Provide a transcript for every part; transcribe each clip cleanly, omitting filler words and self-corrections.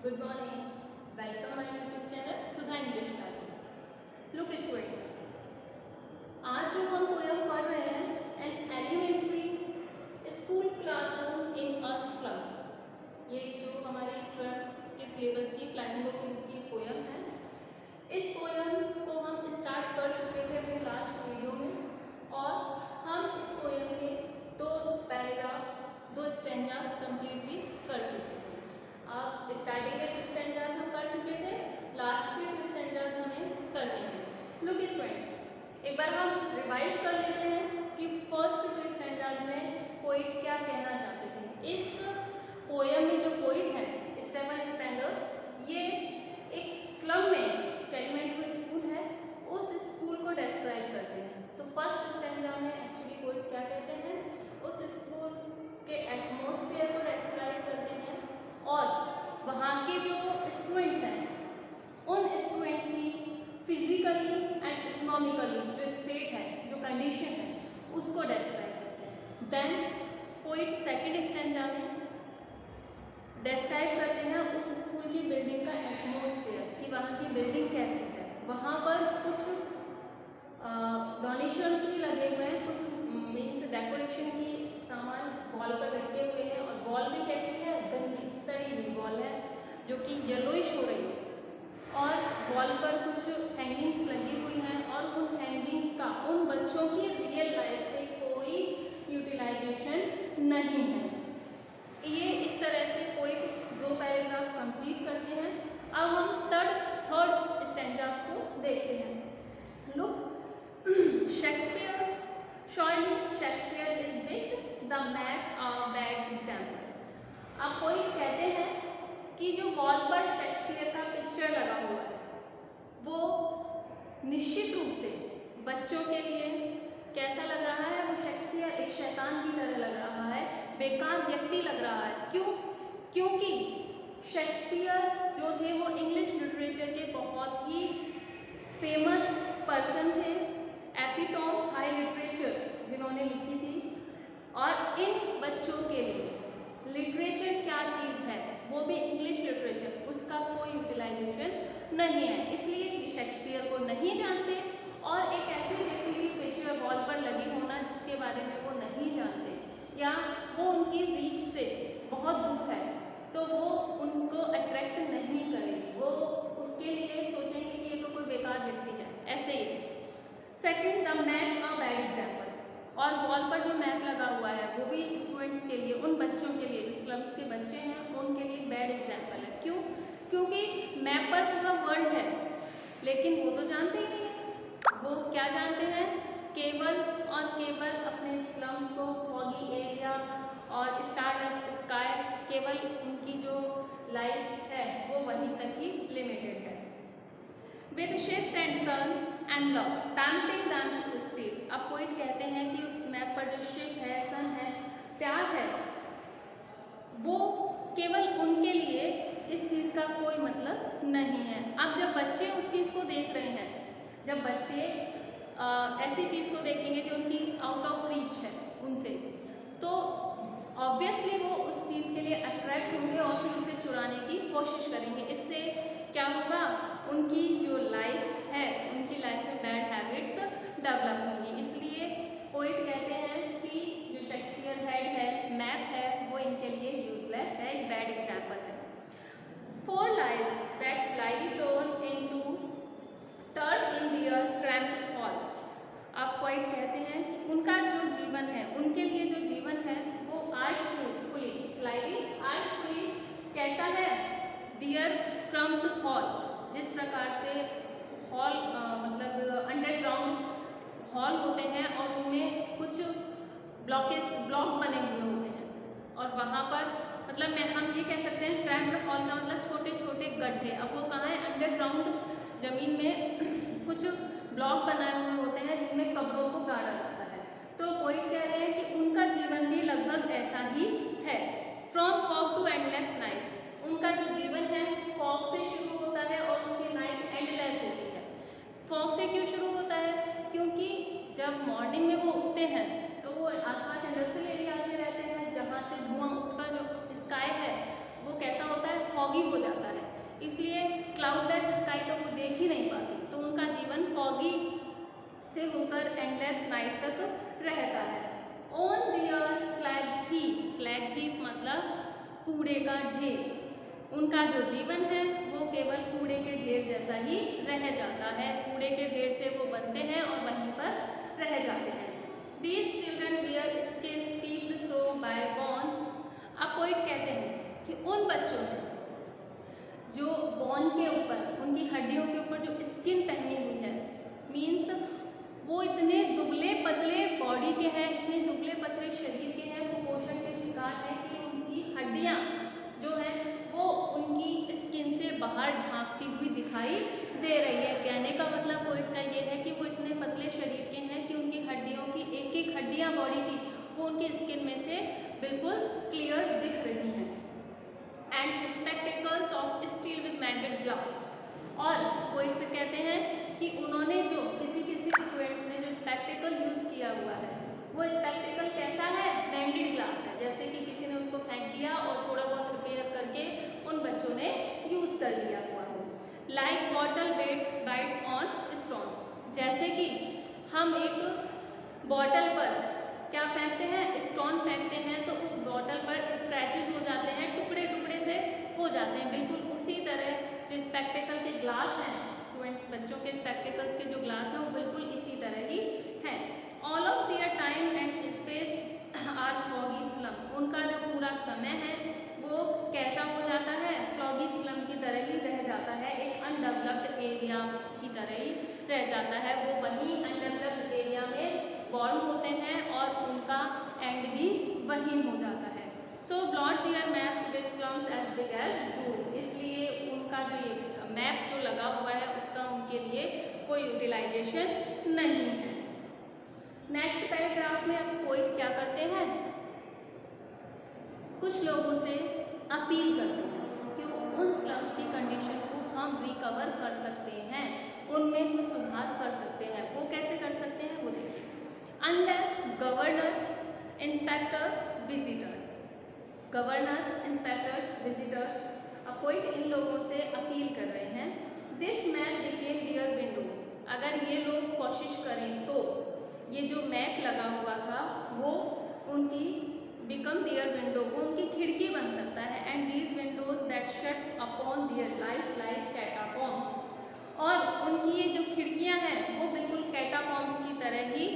Good morning. Welcome my YouTube channel Sudha English Classes. Look students, आज जो हम poem पढ़ रहे हैं an elementary school classroom in a slum, ये जो हमारी 12th के सिलेबस की प्लानिंग की बुक की पोयम है। इस पोयम को हम स्टार्ट कर चुके थे अपने लास्ट वीडियो में और हम इस पोयम के 2 पैराग्राफ 2 स्टैंजास कंप्लीट भी कर चुके थे। अब स्टार्टिंग के 2 स्टैंजास हम कर चुके थे, लास्ट के 2 स्टैंजास हमें करने हैं। लुक स्टूडेंट्स, एक बार हम रिवाइज कर लेते हैं कि फर्स्ट 2 स्टैंजास में पोइट क्या कहना चाहते थे। इस पोयम में जो पोइट है स्टीफन स्पेंडर, ये एक स्लम में एलिमेंट्री स्कूल है, उस स्कूल को डिस्क्राइब करते हैं। तो फर्स्ट स्टैंजा में एक्चुअली पोइट क्या कहते हैं, उस स्कूल के एटमॉस्फेयर को डिस्क्राइब करते हैं और वहाँ के जो स्टूडेंट्स हैं उन स्टूडेंट्स की फिजिकली एंड इकोनॉमिकली जो स्टेट है, जो कंडीशन है, उसको डिस्क्राइब करते हैं। देन पोइट सेकंड स्टैंजा में डिस्क्राइब करते हैं उस स्कूल की बिल्डिंग का एटमॉस्फेयर कि वहाँ की बिल्डिंग कैसी है। वहाँ पर कुछ डोनेशंस भी लगे हुए हैं, कुछ मीन्स डेकोरेशन की सामान वॉल पर लटके हुए हैं और वॉल भी कैसी है, गंदी सड़ी हुई वॉल है जो कि येलोइश हो रही है और वॉल पर कुछ हैंगिंग्स लगी हुई हैं और उन हैंगिंग्स का उन बच्चों की रियल लाइफ से कोई यूटिलाइजेशन नहीं है। ये इस तरह से कोई 2 पैराग्राफ कंप्लीट करते हैं। अब हम थर्ड स्टैंजास को देखते हैं। Look, Shakespeare, surely Shakespeare is big, the man a bad example। अब कोई कहते हैं कि जो वॉल पर शेक्सपियर का पिक्चर लगा हुआ है वो निश्चित रूप से बच्चों के लिए कैसा लग रहा है, वो शेक्सपियर एक शैतान की तरह लग रहा है, बेकार व्यक्ति लग रहा है। क्यों? क्योंकि शेक्सपियर जो थे वो इंग्लिश लिटरेचर के बहुत ही फेमस पर्सन थे, एपिटोम हाई लिटरेचर जिन्होंने लिखी थी। और इन बच्चों के लिए लिटरेचर क्या चीज़ है, वो भी इंग्लिश लिटरेचर, उसका कोई यूटिलाइजेशन नहीं है। इसलिए ये शेक्सपियर को नहीं जानते और एक ऐसे व्यक्ति की पिक्चर वॉल पर लगी होना जिसके बारे में वो नहीं जानते या वो उनकी रीच से बहुत दूर है, तो वो उनको अट्रैक्ट नहीं करेगी, वो उसके लिए सोचेंगे कि ये तो कोई बेकार व्यक्ति है। ऐसे ही second, the map a bad example, और वॉल पर जो मैप लगा हुआ है वो भी स्टूडेंट्स के लिए, उन बच्चों के लिए जो स्लम्स के बच्चे हैं उनके लिए बैड एग्जाम्पल है। क्यों? क्योंकि मैप पर पूरा वर्ल्ड है लेकिन वो तो जानते ही नहीं है। वो क्या जानते हैं, केवल और केवल अपने स्लम्स को, फॉगी एरिया और स्टारलेस स्काई, केवल उनकी जो लाइफ है वो वहीं तक ही लिमिटेड है। With ships and sun and love tempting them to steal. अब पोइट कहते हैं कि उस मैप पर जो शिप है, सन है, प्यार है, वो केवल उनके लिए इस चीज़ का कोई मतलब नहीं है। अब जब बच्चे उस चीज़ को देख रहे हैं, जब बच्चे ऐसी चीज़ को देखेंगे जो उनकी आउट ऑफ रीच है उनसे, तो ऑब्वियसली वो उस चीज़ के लिए अट्रैक्ट होंगे और फिर उसे चुराने की कोशिश करेंगे। इससे क्या होगा, उनकी जो लाइफ है, उनकी लाइफ में बैड हैबिट्स डेवलप होंगी। इसलिए पोइट कहते हैं कि जो शेक्सपियर हेड है, मैप है, वो इनके लिए यूजलेस है, एक बैड एग्जाम्पल है। 4 lives that slyly turn in their cramped hall। अब पोइट कहते हैं कि उनका जो जीवन है, उनके लिए जो जीवन है वो आर्टफुली, स्लाइली आर्टफुली कैसा है, दियर क्रम्प्ड हॉल, जिस प्रकार से हॉल मतलब अंडरग्राउंड हॉल होते हैं और उनमें कुछ ब्लॉक बने हुए होते हैं और वहाँ पर मतलब हम ये कह सकते हैं क्रैम्प्ड हॉल का मतलब छोटे छोटे गड्ढे। अब वो कहाँ है, अंडरग्राउंड जमीन में कुछ ब्लॉक बनाए हुए होते हैं जिनमें कब्रों को गाड़ा जाता है। तो पोइट कह रहे हैं कि उनका जीवन भी लगभग ऐसा ही है। From fog to endless night, उनका जो जीवन है फॉग से शुरू होता है और उनकी नाइट एंडलेस होती है। फॉग से क्यों शुरू होता है, क्योंकि जब मॉर्निंग में वो उठते हैं तो वो आसपास इंडस्ट्रियल एरियाज में रहते हैं जहाँ से धुआं उठकर जो स्काई है वो कैसा होता है, फॉगी हो जाता है। होकर एंडलेस नाइट तक रहता है। ऑन दियर स्लैग हीप मतलब कूड़े का ढेर। उनका जो जीवन है वो केवल कूड़े के ढेर जैसा ही रह जाता है। कूड़े के ढेर से वो बनते हैं और वहीं पर रह जाते हैं। These children wear skins peeled through by bones। अब पोइट कहते हैं कि उन बच्चों ने जो बॉन के ऊपर, उनकी हड्डियों के ऊपर जो स्किन पहनी हुई है, मीन्स वो इतने दुबले पतले बॉडी के हैं, इतने दुबले पतले शरीर के हैं, वो पोषण के शिकार हैं कि उनकी हड्डियाँ जो है वो उनकी स्किन से बाहर झांकती हुई दिखाई दे रही है। कहने का मतलब पोइट का ये है कि वो इतने पतले शरीर के हैं कि उनकी हड्डियों की एक एक हड्डियाँ बॉडी की वो उनकी स्किन में से बिल्कुल क्लियर दिख रही हैं। And spectacles of steel with mended glass. और पोइट फिर कहते हैं कि उन्होंने जो किसी स्टूडेंट्स ने जो स्पेक्टेकल यूज़ किया हुआ है वो स्पेक्टेकल कैसा है, मैंडेड ग्लास है। जैसे कि किसी ने उसको फेंक दिया और थोड़ा बहुत रिपेयर करके उन बच्चों ने यूज़ कर लिया हुआ हो। Like bottle bytes on stones. जैसे कि हम एक बॉटल पर क्या फेंकते हैं, स्टोन फेंकते हैं, तो उस बॉटल पर स्क्रैचेस हो जाते हैं, टुकड़े टुकड़े से हो जाते हैं। बिल्कुल उसी तरह जो स्पेक्टेकल के ग्लास हैं, स्टूडेंट्स बच्चों के स्पेक्टेकल्स के जो ग्लास हैं वो बिल्कुल इसी तरह ही हैं। All of their time and space are फ्लॉगी स्लम। उनका जो पूरा समय है वो कैसा हो जाता है, फ्लॉगी स्लम की तरह ही रह जाता है, एक अनडेवलप्ड एरिया की तरह ही रह जाता है। वो वहीं अनडेवलप्ड एरिया में बॉर्न होते हैं और उनका एंड भी वहीं हो जाता है। So blot their maps with slums as big as doom. इसलिए उनका जो ये मैप जो लगा हुआ है उसका उनके लिए कोई यूटिलाइजेशन नहीं है। नेक्स्ट पैराग्राफ में अब पोइट क्या करते हैं, कुछ लोगों से अपील करते हैं कि उन स्लम्स की कंडीशन को हम रिकवर कर सकते हैं, उनमें कुछ सुधार कर सकते हैं। वो कैसे कर सकते हैं वो देखिए। Unless governor inspector visitors, governor inspectors visitors, poet इन लोगों से अपील कर रहे हैं। This map became their window. अगर ये लोग कोशिश करें तो ये जो मैप लगा हुआ था वो उनकी बिकम देयर विंडो, वो उनकी खिड़की बन सकता है। And these Windows that shut upon their life like catacombs. और उनकी ये जो खिड़कियां हैं वो बिल्कुल कैटाकॉम्स की तरह ही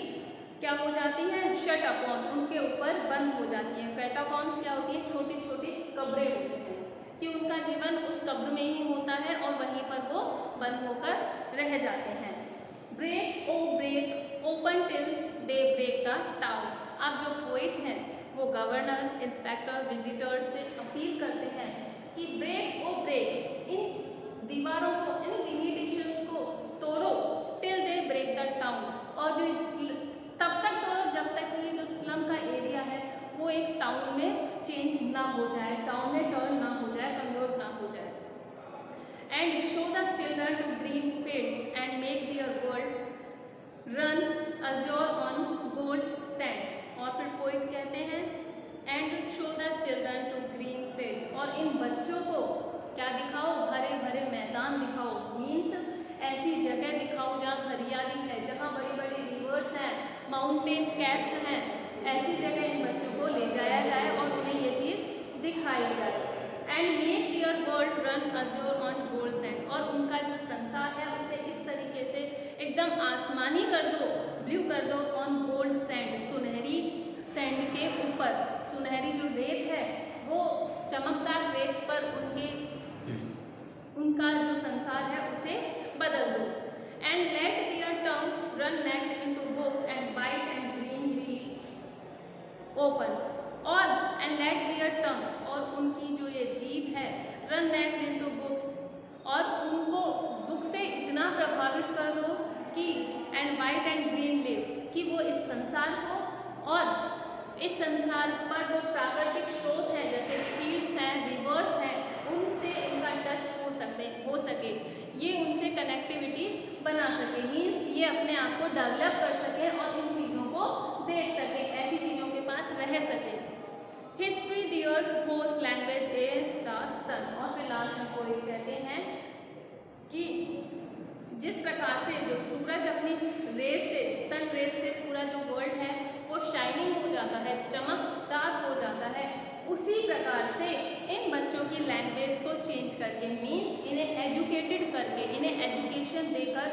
क्या हो जाती हैं, शट अपॉन, उनके ऊपर बंद हो जाती हैं। कैटाकॉम्स क्या होती है, छोटी छोटी कब्रें होती हैं कि उनका जीवन उस कब्र में ही होता है और वहीं पर वो बंद होकर रह जाते हैं। Break O break open till they break the town. अब जो पोइट हैं वो गवर्नर इंस्पेक्टर विजिटर्स से अपील करते हैं कि ब्रेक ओ ब्रेक, इन दीवारों को, इन लिमिटेशंस को तोड़ो, till they break the town. और जो तब तक तोड़ो जब तक ये जो स्लम का एरिया है वो एक टाउन में चेंज ना हो जाए, टाउन में टर्न ना हो जाए, कन्वर्ट ना हो जाए। And show the children to green fields and make their world run azure on gold sand. और फिर पोइट कहते हैं and show the children to green fields, और इन बच्चों को क्या दिखाओ, हरे भरे मैदान दिखाओ। मीन्स ऐसी जगह दिखाओ जहाँ हरियाली है, जहाँ बड़ी बड़ी रिवर्स हैं, माउंटेन कैप्स हैं, ऐसी जगह इन बच्चों को ले जाया जाए और उन्हें ये चीज़ दिखाई जाए। And make their world run azure on gold sand, और उनका जो संसार है उसे इस तरीके से एकदम आसमानी कर दो, ब्लू कर दो, ऑन गोल्ड सैंड, सुनहरी सैंड के ऊपर, सुनहरी जो रेत है वो चमकदार रेत पर उनका जो संसार है उसे बदल दो। And let their tongue run naked into books and white and green leaves open. और एंड लेट देयर टंग, और उनकी जो ये जीभ है, रन नेक्ड इनटू बुक्स, और उनको बुक से इतना प्रभावित कर दो कि and white and green leave, कि वो इस संसार को और इस संसार पर जो प्राकृतिक स्रोत हैं जैसे फील्ड्स हैं, रिवर्स हैं, उनसे इनका टच हो सके, ये उनसे कनेक्टिविटी बना सके। मीन्स ये अपने आप को डेवलप कर सके और इन चीज़ों को देख सके, ऐसी चीज़ों के पास रह सके। History theirs whose language is the sun. और फिर लास्ट में पोइट कहते हैं कि जिस प्रकार से जो सूरज अपनी रेस से सन रेज से पूरा जो वर्ल्ड है वो शाइनिंग हो जाता है, चमकदार हो जाता है, उसी प्रकार से इन बच्चों की लैंग्वेज को चेंज करके, मीन्स इन्हें एजुकेटेड करके, इन्हें एजुकेशन देकर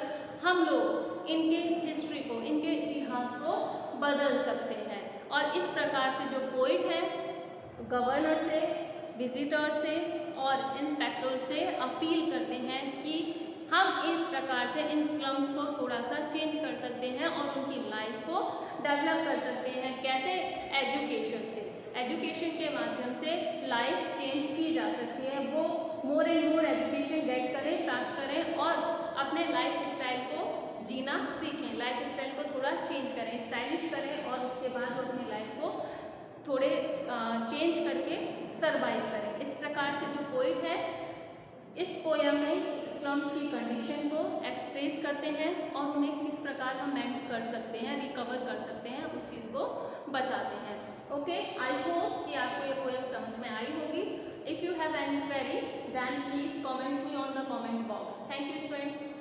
हम लोग इनके हिस्ट्री को, इनके इतिहास को बदल सकते हैं। और इस प्रकार से जो पोइट है गवर्नर से, विजिटर से और इंस्पेक्टर से अपील करते हैं कि हम इस प्रकार से इन स्लम्स को थोड़ा सा चेंज कर सकते हैं और उनकी लाइफ को डेवलप कर सकते हैं। कैसे? एजुकेशन से। एजुकेशन के माध्यम से लाइफ चेंज की जा सकती है। वो more and more education get करें, प्राप्त करें और अपने लाइफ स्टाइल को जीना सीखें, लाइफ स्टाइल को थोड़ा चेंज करें, स्टाइलिश करें और उसके बाद वो अपनी लाइफ को थोड़े चेंज करके सर्वाइव करें। इस प्रकार से जो पोइट है इस पोयम में स्लम्स की कंडीशन को एक्सप्रेस करते हैं और उन्हें किस प्रकार हम मेंड कर सकते हैं, रिकवर कर सकते हैं, उस चीज़ को बताते हैं। ओके, आई होप कि आपको ये पोयम समझ में आई होगी। If you have any query then please comment me on the comment box. Thank you students.